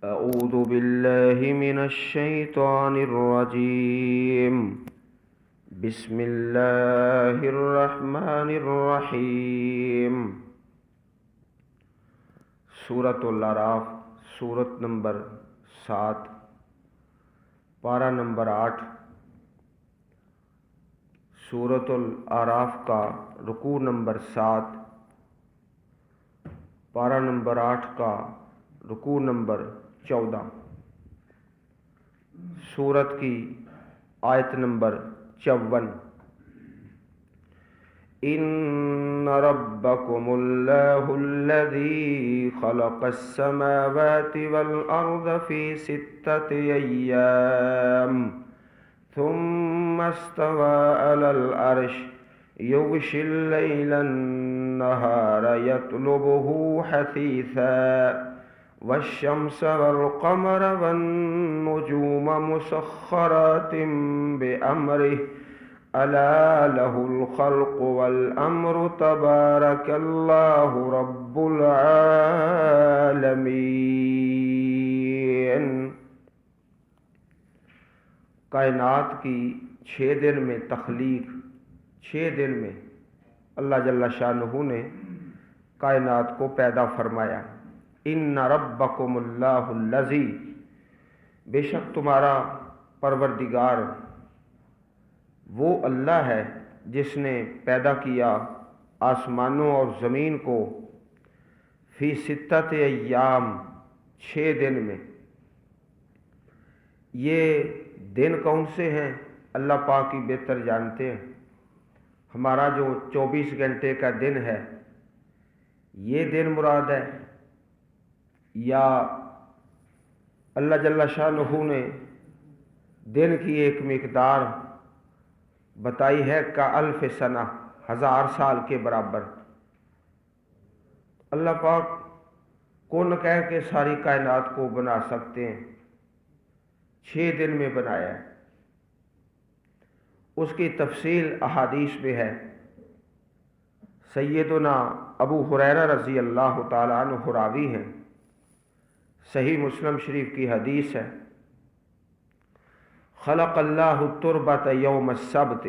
أعوذ بالله من الشيطان الرجيم. بسم الله الرحمن الرحیم. سورۃ الاعراف، سورت نمبر 7، پارہ نمبر 8. سورۃ الاعراف کا رکوع نمبر 7، پارہ نمبر 8 کا رکوع نمبر 14. سورت کی آیت نمبر 54. ان ربکم اللہ الذی خلق السماوات والارض فی 6 ایام ثم استوى على العرش یغشی اللیل النہار یطلبہ حثیثا والشمس والقمر والنجوم مسخرات بأمره ألا له الخلق والأمر تبارك الله رب العالمين. کائنات کی 6 دن میں تخلیق، 6 دن میں اللہ جل شانہ نے کائنات کو پیدا فرمایا. ان ربکم اللہ الذی، بے شک تمہارا پروردگار وہ اللہ ہے جس نے پیدا کیا آسمانوں اور زمین کو فی 6 ایام، 6 دن میں. یہ دن کون سے ہیں اللہ پاک ہی بہتر جانتے ہیں. ہمارا جو 24 گھنٹے کا دن ہے یہ دن مراد ہے، یا اللہ جل شانہ نے دن کی ایک مقدار بتائی ہے کا 1000 سنہ، 1000 سال کے برابر. اللہ پاک کون کہہ کے ساری کائنات کو بنا سکتے ہیں، 6 دن میں بنایا ہے. اس کی تفصیل احادیث میں ہے. سیدنا ابو ہریرہ رضی اللہ تعالیٰ عنہ راوی ہیں. صحیح مسلم شریف کی حدیث ہے. خلق اللہ التربۃ یوم السبت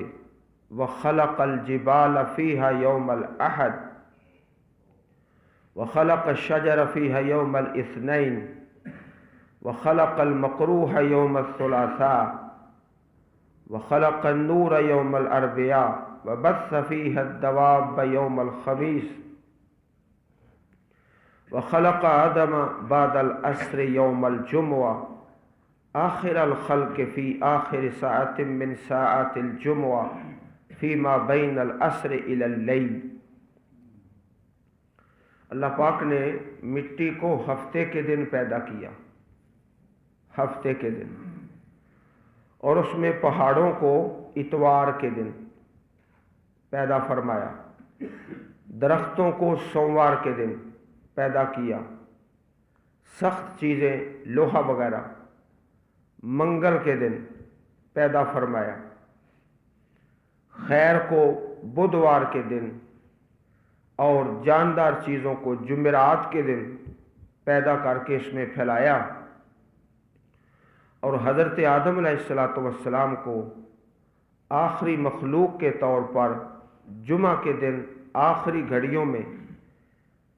وخلق الجبال فیہا یوم الاحد وخلق الشجر فیہا یوم الاثنین وخلق المقروح یوم الثلاثاء وخلق النور یوم الاربعاء وبث فیہا الدواب یوم الخمیس وخلق آدم بعد العصر یوم الجمعہ آخر الخلق فی آخر ساعت من ساعات الجمعہ فیما بین العصر الی اللیل. اللہ پاک نے مٹی کو ہفتے کے دن پیدا کیا، ہفتے کے دن، اور اس میں پہاڑوں کو اتوار کے دن پیدا فرمایا، درختوں کو سوموار کے دن پیدا کیا، سخت چیزیں لوہا وغیرہ منگل کے دن پیدا فرمایا، خیر کو بدھوار کے دن اور جاندار چیزوں کو جمعرات کے دن پیدا کر کے اس میں پھیلایا، اور حضرت آدم علیہ السلام کو آخری مخلوق کے طور پر جمعہ کے دن آخری گھڑیوں میں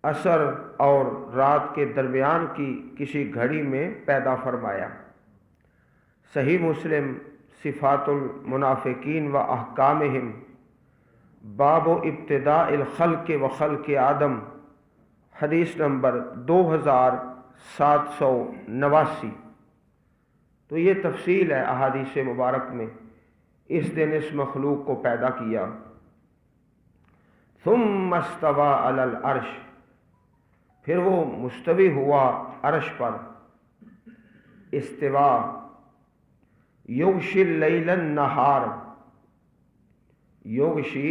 عصر اور رات کے درمیان کی کسی گھڑی میں پیدا فرمایا. صحیح مسلم صفات المنافقین و احکامہم باب ابتداء الخلق و خلق آدم، حدیث نمبر 2789. تو یہ تفصیل ہے احادیث مبارک میں. اس دن اس مخلوق کو پیدا کیا. ثم استوى علی العرش، پھر وہ مستوی ہوا عرش پر. استوا، یغشی اللیل النہار، یغشی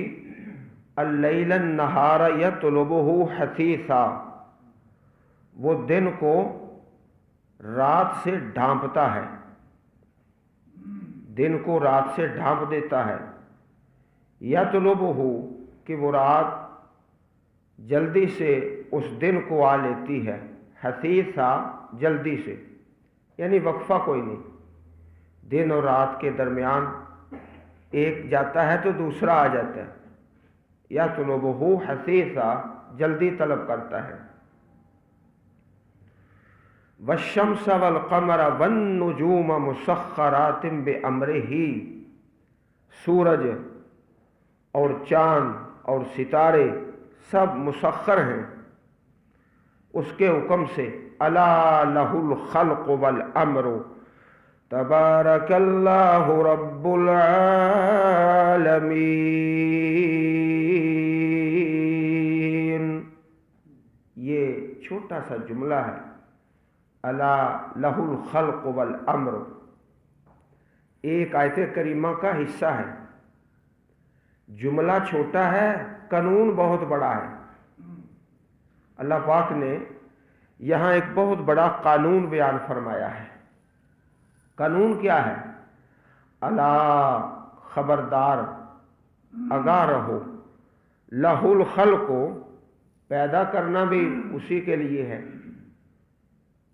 اللیل النہار یطلبہ حثیثا، وہ دن کو رات سے ڈھانپتا ہے، دن کو رات سے ڈھانپ دیتا ہے. یطلبہ، کہ وہ رات جلدی سے اس دن کو آ لیتی ہے. حثیثا جلدی سے، یعنی وقفہ کوئی نہیں، دن اور رات کے درمیان ایک جاتا ہے تو دوسرا آ جاتا ہے، یطلبہ حثیثا جلدی طلب کرتا ہے۔ والشمس والقمر والنجوم مسخرات بامرہ، سورج اور چاند اور ستارے سب مسخر ہیں اس کے حکم سے۔ الا لہ الخلق والامر تبارک اللہ رب العالمین۔ یہ چھوٹا سا جملہ ہے، الا لہ الخلق والامر، ایک آیت کریمہ کا حصہ ہے۔ جملہ چھوٹا ہے، قانون بہت بڑا ہے۔ اللہ پاک نے یہاں ایک بہت بڑا قانون بیان فرمایا ہے۔ قانون کیا ہے؟ الا، خبردار، آگاہ رہو، لہ الخلق، پیدا کرنا بھی اسی کے لیے ہے،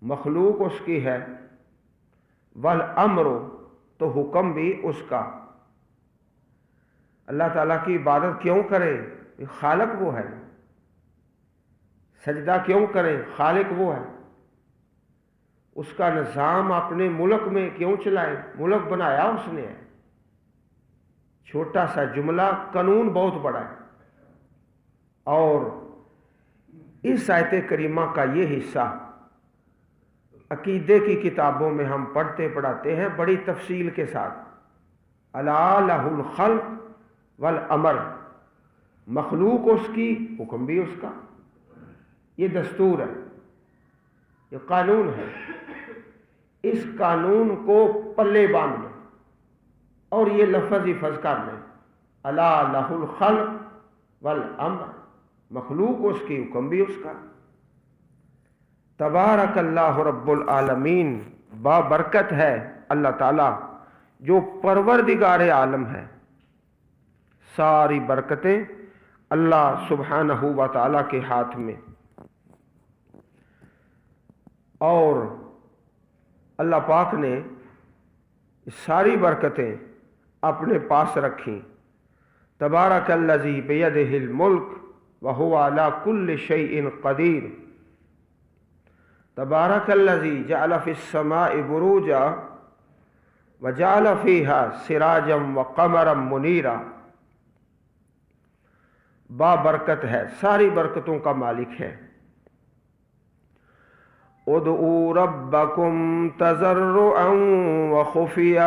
مخلوق اس کی ہے، والامر، تو حکم بھی اس کا۔ اللہ تعالیٰ کی عبادت کیوں کرے؟ خالق وہ ہے۔ سجدہ کیوں کریں؟ خالق وہ ہے۔ اس کا نظام اپنے ملک میں کیوں چلائیں؟ ملک بنایا اس نے ہے۔ چھوٹا سا جملہ، قانون بہت بڑا ہے۔ اور اس آیت کریمہ کا یہ حصہ عقیدے کی کتابوں میں ہم پڑھاتے ہیں بڑی تفصیل کے ساتھ۔ الا لہ الخلق والامر، مخلوق اس کی، حکم بھی اس کا۔ یہ دستور ہے، یہ قانون ہے۔ اس قانون کو پلے باندھ لیں اور یہ لفظ حفظ کر لیں، الا لہ الخلق والامر، مخلوق اس کی، حکم بھی اس کا۔ تبارک اللہ رب العالمین، بابرکت ہے اللہ تعالی جو پروردگار عالم ہے۔ ساری برکتیں اللہ سبحانہ و تعالی کے ہاتھ میں، اور اللہ پاک نے ساری برکتیں اپنے پاس رکھیں۔ تبارک الذی بیدہ الملک وہو علی کل شیء قدیر۔ تبارک الذی جعل فی السماء بروجا وجعل فیہا سراجا وقمرا منیرا۔ بابرکت ہے، ساری برکتوں کا مالک ہے۔ ادعوا ربکم تضرعا وخفیہ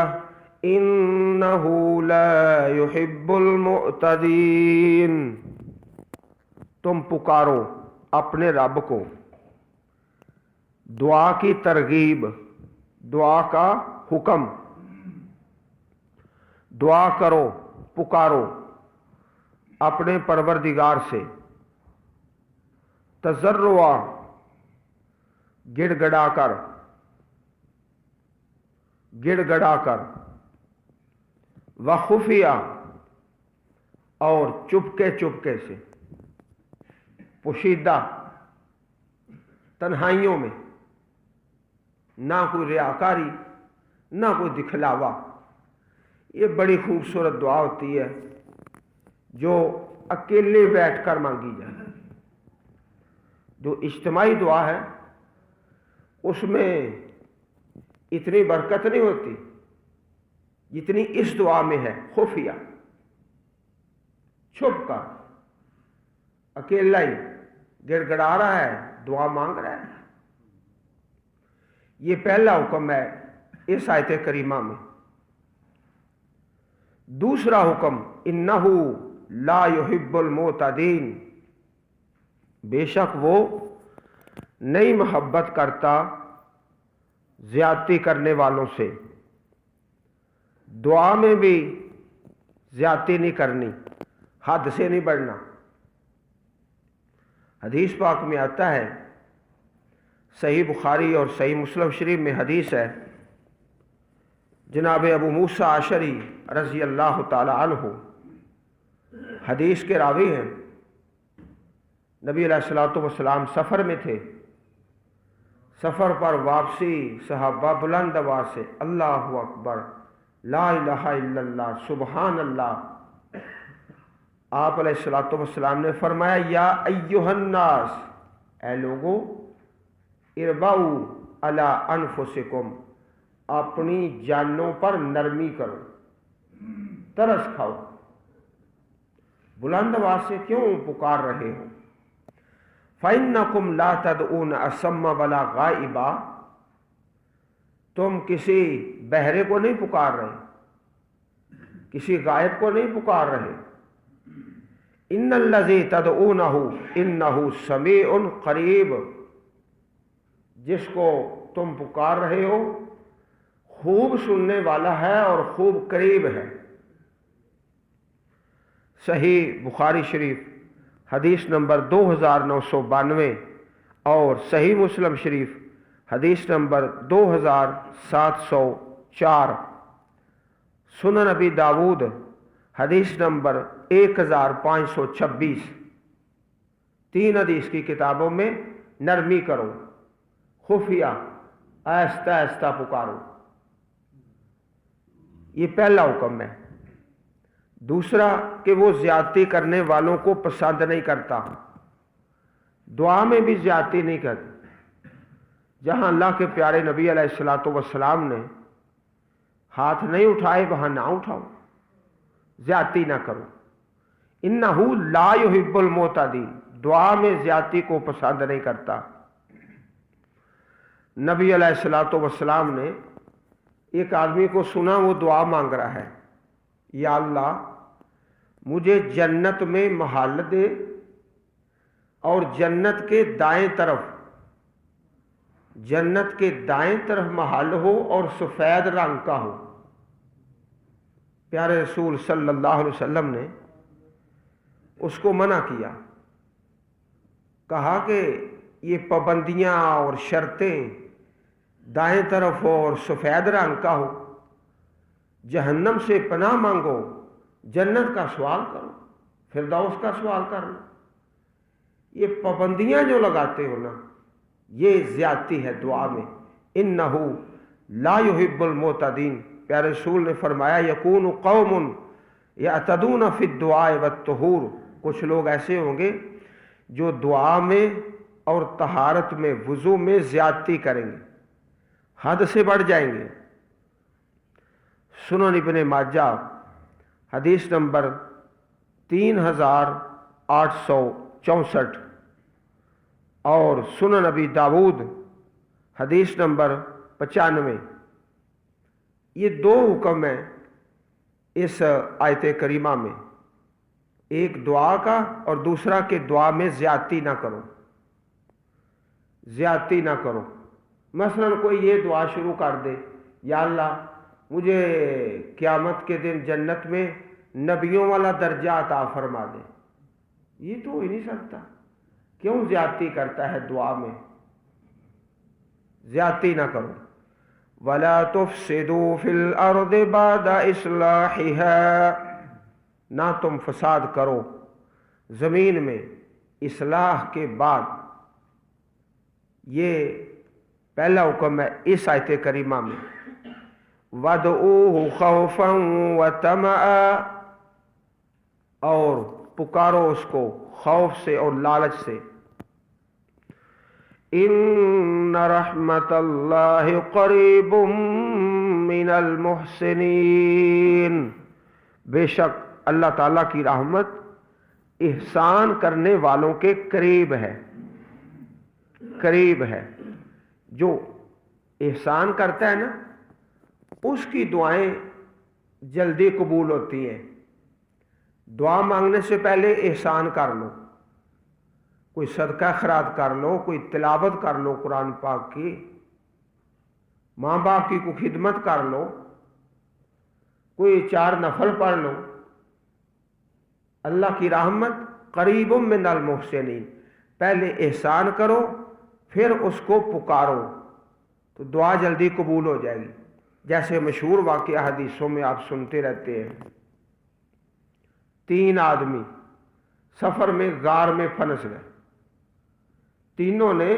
انہ لا یحب المعتدین۔ تم پکارو اپنے رب کو، دعا کی ترغیب، دعا کا حکم، دعا کرو، پکارو اپنے پروردگار سے۔ تضرع، گڑ گڑا کر، وخفیہ، اور چپکے سے، پوشیدہ، تنہائیوں میں، نہ کوئی ریاکاری، نہ کوئی دکھلاوا۔ یہ بڑی خوبصورت دعا ہوتی ہے جو اکیلے بیٹھ کر مانگی جائے۔ جو اجتماعی دعا ہے اس میں اتنی برکت نہیں ہوتی جتنی اس دعا میں ہے۔ خفیہ، چھپ کر، اکیلا ہی گڑ گڑا رہا ہے، دعا مانگ رہا ہے۔ یہ پہلا حکم ہے اس آیت کریمہ میں۔ دوسرا حکم، انہ لا یحب المعتدین، بے شک وہ نہیں محبت کرتا زیادتی کرنے والوں سے۔ دعا میں بھی زیادتی نہیں کرنی، حد سے نہیں بڑھنا۔ حدیث پاک میں آتا ہے، صحیح بخاری اور صحیح مسلم شریف میں حدیث ہے، جناب ابو موسیٰ اشعری رضی اللہ تعالی عنہ حدیث کے راوی ہیں۔ نبی علیہ الصلوۃ والسلام سفر میں تھے، سفر پر واپسی صحابہ بلند آواز سے اللہ اکبر، لا الہ الا اللہ، سبحان اللہ۔ آپ علیہ الصلوۃ والسلام نے فرمایا یا ایھا الناس، اے لوگو، اربعوا علی انفسکم، اپنی جانوں پر نرمی کرو، ترس کھاؤ۔ بلند آواز سے کیوں پکار رہے ہو؟ فَإِنَّكُمْ لَا تَدْعُونَ أَصَمَّ وَلَا غَائِبًا، تم کسی بہرے کو نہیں پکار رہے، کسی غائب کو نہیں پکار رہے۔ إِنَّ الَّذِي تَدْعُونَهُ إِنَّهُ سَمِيعٌ قَرِيبٌ، جس کو تم پکار رہے ہو خوب سننے والا ہے اور خوب قریب ہے۔ صحیح بخاری شریف حدیث نمبر 2992 اور صحیح مسلم شریف حدیث نمبر 2704، سنن ابی داود حدیث نمبر 1526۔ تین حدیث کی کتابوں میں نرمی کرو، خفیہ آہستہ آہستہ پکارو، یہ پہلا حکم ہے۔ دوسرا کہ وہ زیادتی کرنے والوں کو پسند نہیں کرتا، دعا میں بھی زیادتی نہیں کرتا۔ جہاں اللہ کے پیارے نبی علیہ الصلوۃ والسلام نے ہاتھ نہیں اٹھائے وہاں نہ اٹھاؤ، زیادتی نہ کرو۔ انہ لا یحب المعتدین، دعا میں زیادتی کو پسند نہیں کرتا۔ نبی علیہ الصلوۃ والسلام نے ایک آدمی کو سنا وہ دعا مانگ رہا ہے، یا اللہ مجھے جنت میں محل دے اور جنت کے دائیں طرف محل ہو اور سفید رنگ کا ہو۔ پیارے رسول صلی اللہ علیہ وسلم نے اس کو منع کیا، کہا کہ یہ پابندیاں اور شرطیں دائیں طرف ہو اور سفید رنگ کا ہو، جہنم سے پناہ مانگو، جنت کا سوال کرو، فردوس کا سوال کرو۔ یہ پابندیاں جو لگاتے ہو نا، یہ زیادتی ہے دعا میں۔ انہ لا یحب المعتدین، پیارے رسول نے فرمایا یکون قوم یعتدون فی الدعاء والطہور، کچھ لوگ ایسے ہوں گے جو دعا میں اور طہارت میں، وضو میں زیادتی کریں گے، حد سے بڑھ جائیں گے۔ سنن ابن ماجہ حدیث نمبر 3864 اور سنن ابی داود حدیث نمبر 95، یہ دو حکم ہیں اس آیت کریمہ میں، ایک دعا کا اور دوسرا کہ دعا میں زیادتی نہ کرو، زیادتی نہ کرو۔ مثلا کوئی یہ دعا شروع کر دے، یا اللہ مجھے قیامت کے دن جنت میں نبیوں والا درجہ عطا فرما دے، یہ تو ہو ہی نہیں سکتا۔ کیوں زیادتی کرتا ہے دعا میں؟ زیادتی نہ کرو۔ وَلَا تُفْسِدُوا فِي الْأَرْضِ بَعْدَ إِصْلَاحِهَا، نہ تم فساد کرو زمین میں اصلاح کے بعد۔ یہ پہلا حکم ہے اس آیت کریمہ میں۔ وَادْعُوهُ خَوْفًا وَطَمَعًا، اور پکارو اس کو خوف سے اور لالچ سے۔ ان رحمت اللہ قریب من المحسنین، بے شک اللہ تعالیٰ کی رحمت احسان کرنے والوں کے قریب ہے، قریب ہے۔ جو احسان کرتا ہے نا اس کی دعائیں جلدی قبول ہوتی ہیں۔ دعا مانگنے سے پہلے احسان کر لو، کوئی صدقہ خیرات کر لو، کوئی تلاوت کر لو قرآن پاک کی، ماں باپ کی کوئی خدمت کر لو، کوئی 4 نفل پڑھ لو۔ اللہ کی رحمت قریب من المحسنین، پہلے احسان کرو پھر اس کو پکارو تو دعا جلدی قبول ہو جائے گی۔ جیسے مشہور واقعہ حدیثوں میں آپ سنتے رہتے ہیں، 3 آدمی سفر میں غار میں پھنس گئے، تینوں نے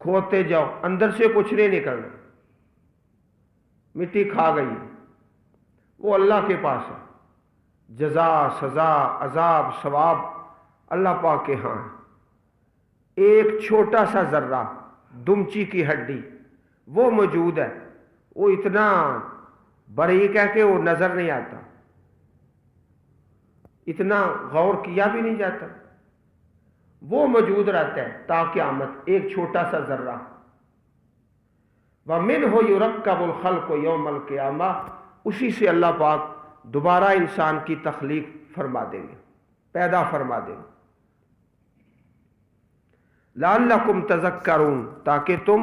کھوتے جاؤ، اندر سے کچھ نہیں نکلنا، مٹی کھا گئی، وہ اللہ کے پاس ہے۔ جزا، سزا، عذاب، ثواب اللہ پاک کے ہاں ہے۔ ایک چھوٹا سا ذرہ دمچی کی ہڈی وہ موجود ہے، وہ اتنا باریک ہے کہ وہ نظر نہیں آتا، اتنا غور کیا بھی نہیں جاتا، وہ موجود رہتا ہے تا قیامت، ایک چھوٹا سا ذرہ۔ وَمِنْهُ يُرَكَّبُ الْخَلْقُ يَوْمَ الْقِيَامَةِ، اسی سے اللہ پاک دوبارہ انسان کی تخلیق فرما دیں گے، پیدا فرما دیں گے۔ لَعَلَّكُمْ تَذَكَّرُونَ، تاکہ تم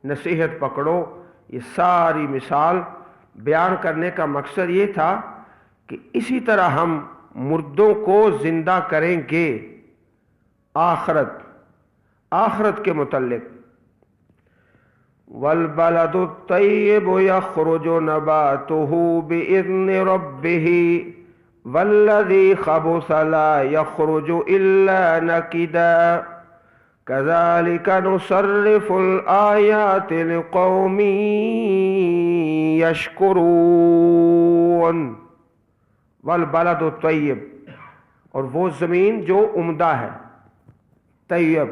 نصیحت پکڑو۔ یہ ساری مثال بیان کرنے کا مقصد یہ تھا کہ اسی طرح ہم مردوں کو زندہ کریں گے آخرت کے متعلق۔ وَالْبَلَدُ الطَّيِّبُ يَخْرُجُ نَبَاتُهُ بِإِذْنِ رَبِّهِ وَالَّذِي خَبُثَ لَا يَخْرُجُ إِلَّا نَكِدًا كَذَلِكَ نُصَرِّفُ الْآيَاتِ لِقَوْمٍ يَشْكُرُونَ۔ وَالْبَلَدُ الطَّيِّبُ، اور وہ زمین جو عمدہ ہے، طیب،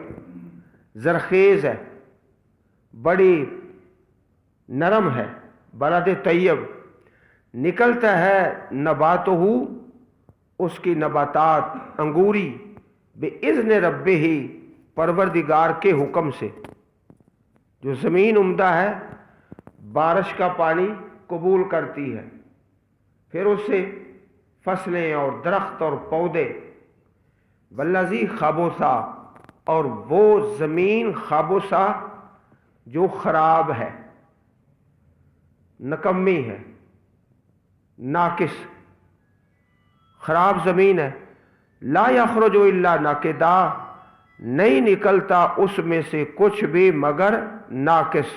زرخیز ہے، بڑی نرم ہے، بلد طیب، نکلتا ہے نباتہ، اس کی نباتات، انگوری، بِإِذْنِ رَبِّهِ، پروردگار کے حکم سے۔ جو زمین عمدہ ہے بارش کا پانی قبول کرتی ہے، پھر اس سے فصلیں اور درخت اور پودے۔ والذی خبثا، اور وہ زمین خبثا جو خراب ہے، نکمی ہے، ناقص، خراب زمین ہے، لا یخرج الا ناقدا، نہیں نکلتا اس میں سے کچھ بھی مگر ناقص،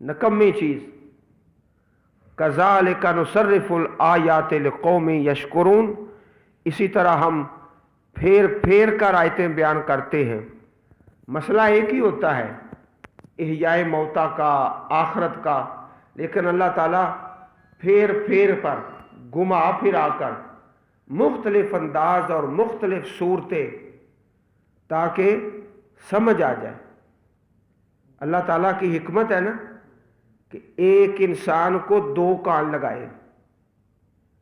نکمی چیز۔ کذالک نصرف الآیات لقوم یشکرون، اسی طرح ہم پھیر پھیر کر آیتیں بیان کرتے ہیں۔ مسئلہ ایک ہی ہوتا ہے، احیاء موتا کا، آخرت کا، لیکن اللہ تعالیٰ پھیر پھیر پر، گما پھرا کر، مختلف انداز اور مختلف صورتیں، تاکہ سمجھ آ جائے۔ اللہ تعالیٰ کی حکمت ہے نا کہ ایک انسان کو دو کان لگائے،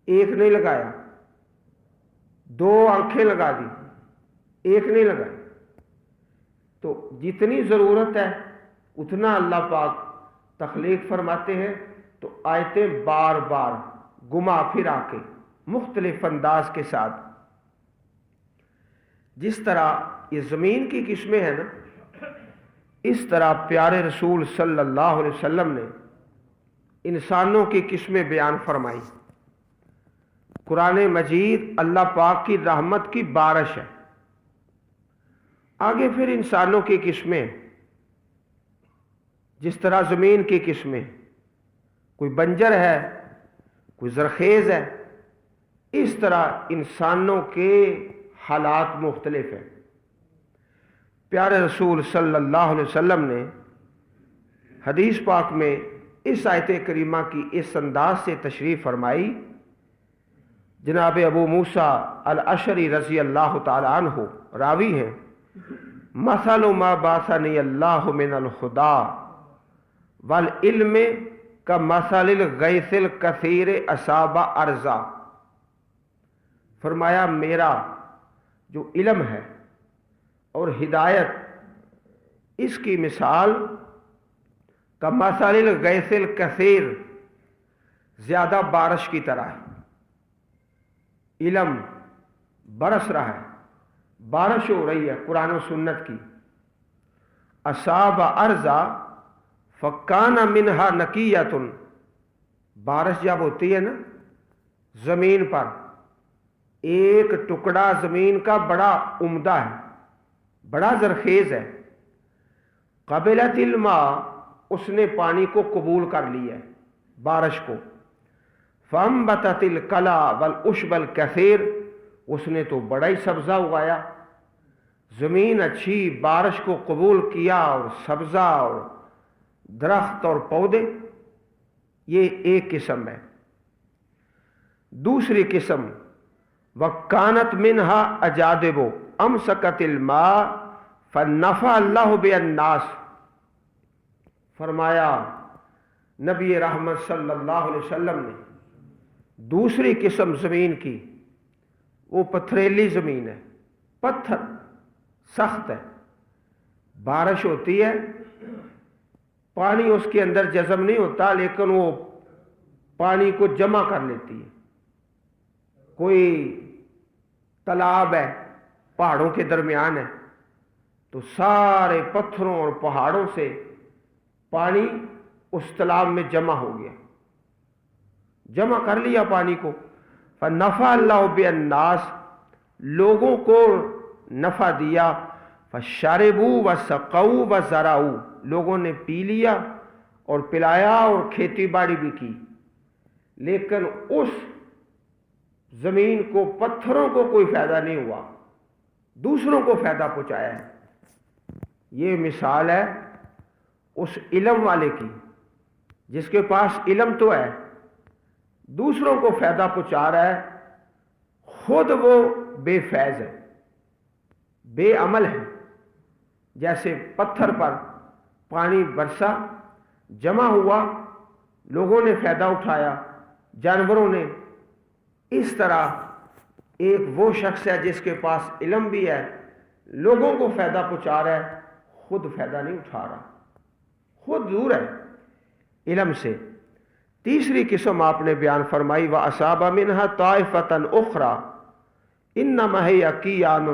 ایک نہیں لگایا، دو آنکھیں لگا دی، ایک نہیں لگائی۔ تو جتنی ضرورت ہے اتنا اللہ پاک تخلیق فرماتے ہیں، تو آیتیں بار بار گما پھرا کے مختلف انداز کے ساتھ، جس طرح یہ زمین کی قسمیں ہیں نا، اس طرح پیارے رسول صلی اللہ علیہ وسلم نے انسانوں کی قسمیں بیان فرمائی۔ قرآن مجید اللہ پاک کی رحمت کی بارش ہے۔ آگے پھر انسانوں کی قسمیں، جس طرح زمین کی قسمیں، کوئی بنجر ہے، کوئی زرخیز ہے، اس طرح انسانوں کے حالات مختلف ہیں۔ پیارے رسول صلی اللہ علیہ وسلم نے حدیث پاک میں اس آیت کریمہ کی اس انداز سے تشریح فرمائی۔ جناب ابو موسیٰ الاشعری رضی اللہ تعالی عنہ راوی ہیں، مثل ما بعثنی اللہ من الہدی والعلم کمثل الغیث الکثیر اصاب ارضا، فرمایا میرا جو علم ہے اور ہدایت، اس کی مثال کمثل الغیث الکثیر، زیادہ بارش کی طرح ہے۔ علم برس رہا ہے، بارش ہو رہی ہے قرآن و سنت کی۔ اصاب ارضا فکان منہا نقیۃ، بارش جب ہوتی ہے نا زمین پر، ایک ٹکڑا زمین کا بڑا عمدہ ہے، بڑا زرخیز ہے، قبلت الماء، اس نے پانی کو قبول کر لیا ہے، بارش کو، فانبتت الکلا والعشب الکثیر، اس نے تو بڑا ہی سبزہ اگایا، زمین اچھی، بارش کو قبول کیا، اور سبزہ اور درخت اور پودے، یہ ایک قسم ہے۔ دوسری قسم وَكَانَتْ مِنْهَا أَجَادِبُ أَمْسَكَتِ الْمَاءَ فَنَفَعَ اللَّهُ بِهَا النَّاسَ، فرمایا نبی رحمت صلی اللہ علیہ وسلم نے دوسری قسم زمین کی، وہ پتھریلی زمین ہے، پتھر سخت ہے، بارش ہوتی ہے، پانی اس کے اندر جذب نہیں ہوتا، لیکن وہ پانی کو جمع کر لیتی ہے۔ کوئی تالاب ہے، پہاڑوں کے درمیان ہے، تو سارے پتھروں اور پہاڑوں سے پانی اس تالاب میں جمع ہو گیا، جمع کر لیا پانی کو۔ فَنَفَعَ اللَّهُ بِهَا النَّاسَ، لوگوں کو نفع دیا۔ فَشَرِبُوا وَسَقَوْا وَزَرَعُوا، لوگوں نے پی لیا اور پلایا اور کھیتی باڑی بھی کی، لیکن اس زمین کو، پتھروں کو کوئی فائدہ نہیں ہوا، دوسروں کو فائدہ پہنچایا ہے۔ یہ مثال ہے اس علم والے کی، جس کے پاس علم تو ہے، دوسروں کو فائدہ پہنچا رہا ہے، خود وہ بے فیض ہے، بے عمل ہے۔ جیسے پتھر پر پانی برسا، جمع ہوا، لوگوں نے فائدہ اٹھایا، جانوروں نے، اس طرح ایک وہ شخص ہے جس کے پاس علم بھی ہے، لوگوں کو فائدہ پہنچا رہا ہے، خود فائدہ نہیں اٹھا رہا، خود دور ہے علم سے۔ تیسری قسم آپ نے بیان فرمائی وَأَصَابَ مِنْهَا طَائِفَةً أُخْرَى إِنَّمَا هِيَ كِيَانٌ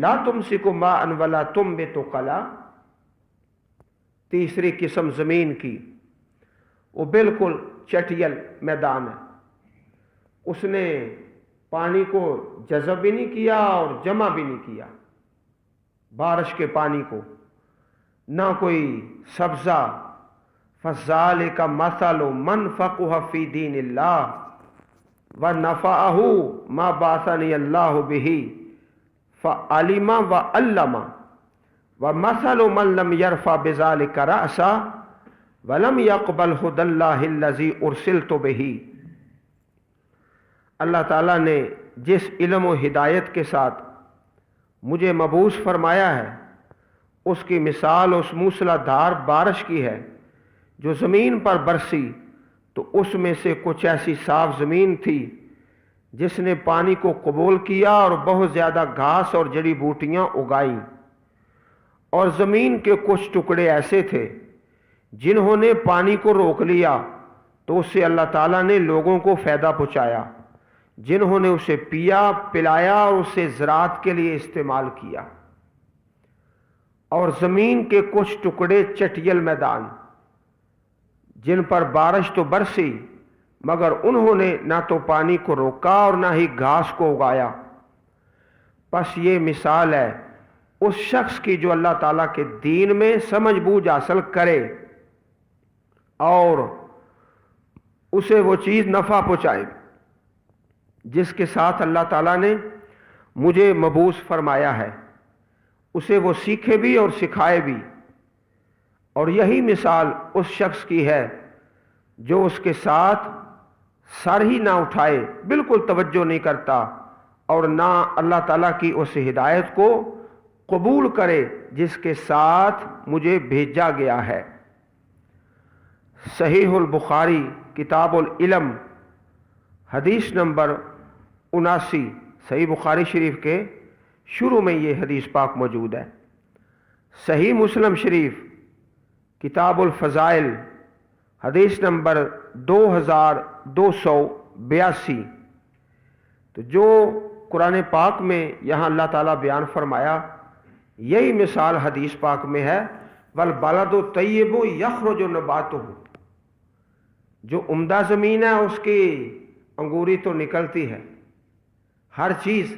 لَا تُمْسِكُ مَاءً وَلَا تُنْبِتُ قَلًا، تیسری قسم زمین کی، وہ بالکل چٹیل میدان ہے، اس نے پانی کو جذب بھی نہیں کیا اور جمع بھی نہیں کیا، بارش کے پانی کو، نہ کوئی سبزہ۔ فَذَلِكَ مَثَلُ مَنْ فَقِهَ فِي دِينِ اللَّهِ وَنَفَعَهُ مَا بَعَثَنِيَ اللَّهُ بِهِ فَعَلِمَ وَعَلَّمَ وَمَثَلُ مَنْ لَمْ يَرْفَعْ بِذَلِكَ رَأْسَهُ وَلَمْ يَقْبَلْ هُدَى اللَّهِ الَّذِي أُرْسِلْتُ بِهِ۔ اللہ تعالیٰ نے جس علم و ہدایت کے ساتھ مجھے مبعوث فرمایا ہے، اس کی مثال اس موسلا دھار بارش کی ہے جو زمین پر برسی، تو اس میں سے کچھ ایسی صاف زمین تھی جس نے پانی کو قبول کیا اور بہت زیادہ گھاس اور جڑی بوٹیاں اگائیں، اور زمین کے کچھ ٹکڑے ایسے تھے جنہوں نے پانی کو روک لیا، تو اس سے اللہ تعالیٰ نے لوگوں کو فائدہ پہنچایا، جنہوں نے اسے پیا، پلایا اور اسے زراعت کے لیے استعمال کیا۔ اور زمین کے کچھ ٹکڑے چٹیل میدان، جن پر بارش تو برسی مگر انہوں نے نہ تو پانی کو روکا اور نہ ہی گھاس کو اگایا۔ پس یہ مثال ہے اس شخص کی جو اللہ تعالیٰ کے دین میں سمجھ بوجھ حاصل کرے اور اسے وہ چیز نفع پہنچائے جس کے ساتھ اللہ تعالیٰ نے مجھے مبعوث فرمایا ہے، اسے وہ سیکھے بھی اور سکھائے بھی۔ اور یہی مثال اس شخص کی ہے جو اس کے ساتھ سر ہی نہ اٹھائے، بالکل توجہ نہیں کرتا، اور نہ اللہ تعالیٰ کی اس ہدایت کو قبول کرے جس کے ساتھ مجھے بھیجا گیا ہے۔ صحیح البخاری کتاب العلم حدیث نمبر 79، صحیح بخاری شریف کے شروع میں یہ حدیث پاک موجود ہے۔ صحیح مسلم شریف کتاب الفضائل حدیث نمبر 2282۔ تو جو قرآن پاک میں یہاں اللہ تعالیٰ بیان فرمایا، یہی مثال حدیث پاک میں ہے، وَالْبَلَدُ الطَّيِّبُ يَخْرُجُ نَبَاتُهُ، جو عمدہ زمین ہے اس کی انگوری تو نکلتی ہے، ہر چیز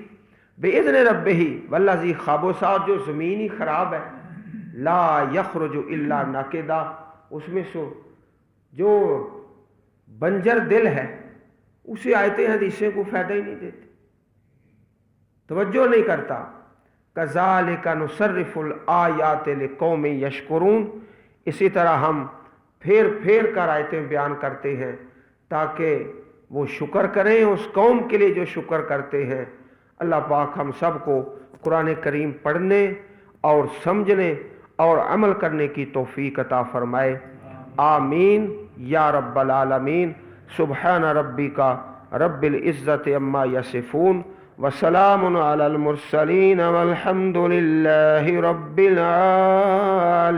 بِإِذْنِ رَبِّهِ، وَالَّذِي خَبُثَ، جو زمین ہی خراب ہے، لا یخرج الا ناکدا، اس میں سے جو بنجر دل ہے اسے آیتیں حدیثیں کو فائدہ ہی نہیں دیتی، توجہ نہیں کرتا، کذالک نصرف الآیات لقوم یشکرون، اسی طرح ہم پھیر پھیر کر آیتیں بیان کرتے ہیں تاکہ وہ شکر کریں، اس قوم کے لیے جو شکر کرتے ہیں۔ اللہ پاک ہم سب کو قرآن کریم پڑھنے اور سمجھنے اور عمل کرنے کی توفیق عطا فرمائے، آمین یا رب العالمین۔ سبحان ربک رب العزت عما یصفون وسلام علی المرسلین والحمد للہ رب العالمین۔